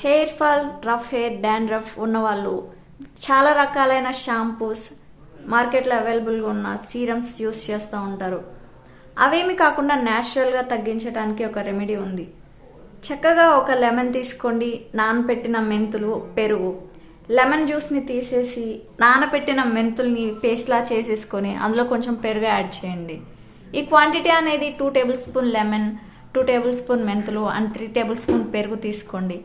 Hair fall, rough hair, dandruff ఉన్న వాళ్ళు చాలా రకాలైన షాంపూస్, మార్కెట్లో అవైలబుల్గా ఉన్న సీరమ్స్ యూస్ చేస్తూ ఉంటారు. అవేమి కాకుండా న్యాచురల్గా తగ్గించడానికి ఒక రెమెడీ ఉంది. చక్కగా ఒక లెమన్ తీసుకోండి, నానబెట్టిన మెంతులు, పెరుగు, లెమన్ జ్యూస్ని తీసేసి నానబెట్టిన మెంతుల్ని పేస్ట్లా చేసేసుకొని అందులో కొంచెం పెరుగు యాడ్ చేయండి. ఈ క్వాంటిటీ అనేది 2 table spoon lemon, 2 table spoon మెంతులు అండ్ 3 టేబుల్ స్పూన్ పెరుగు తీసుకోండి.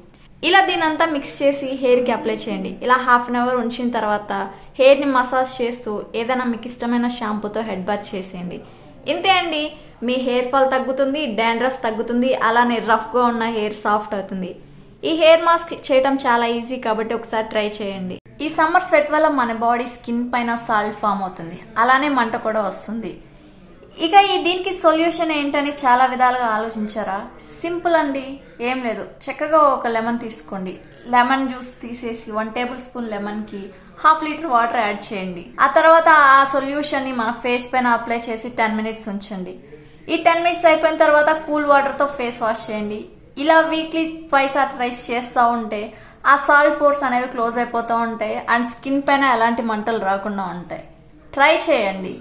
ఇలా దీనంతా మిక్స్ చేసి హెయిర్కి అప్లై చేయండి. ఇలా హాఫ్ అన్ అవర్ ఉంచిన తర్వాత హెయిర్ని మసాజ్ చేస్తూ ఏదైనా మీకు ఇష్టమైన షాంపూతో హెడ్ బాత్ చేసేయండి. ఇంతే అండి, మీ హెయిర్ ఫాల్ తగ్గుతుంది, డాండ్రఫ్ తగ్గుతుంది, అలానే రఫ్గా ఉన్న హెయిర్ సాఫ్ట్ అవుతుంది. ఈ హెయిర్ మాస్క్ చేయడం చాలా ఈజీ కాబట్టి ఒకసారి ట్రై చేయండి. ఈ సమ్మర్ స్వెట్ వల్ల మన బాడీ స్కిన్ పైన సాల్ట్ ఫామ్ అవుతుంది, అలానే మంట కూడా వస్తుంది. ఇక దీనికి సొల్యూషన్ ఏంటని చాలా విధాలుగా ఆలోచించారా? సింపుల్ అండి, ఏం లేదు. చక్కగా ఒక లెమన్ తీసుకోండి, లెమన్ జ్యూస్ తీసేసి 1 టేబుల్ స్పూన్ లెమన్ కి 1/2 లీటర్ వాటర్ యాడ్ చేయండి. ఆ తర్వాత ఆ సొల్యూషన్ ని మన ఫేస్ పైన అప్లై చేసి 10 మినిట్స్ ఉంచండి. ఈ 10 మినిట్స్ అయిపోయిన తర్వాత కూల్ వాటర్ తో ఫేస్ వాష్ చేయండి. ఇలా వీక్లీ 2 or 3 చేస్తూ ఉంటే ఆ సాల్ట్ పోర్స్ అనేవి క్లోజ్ అయిపోతూ ఉంటాయి అండ్ స్కిన్ పైన ఎలాంటి మంటలు రాకుండా ఉంటాయి. ట్రై చేయండి.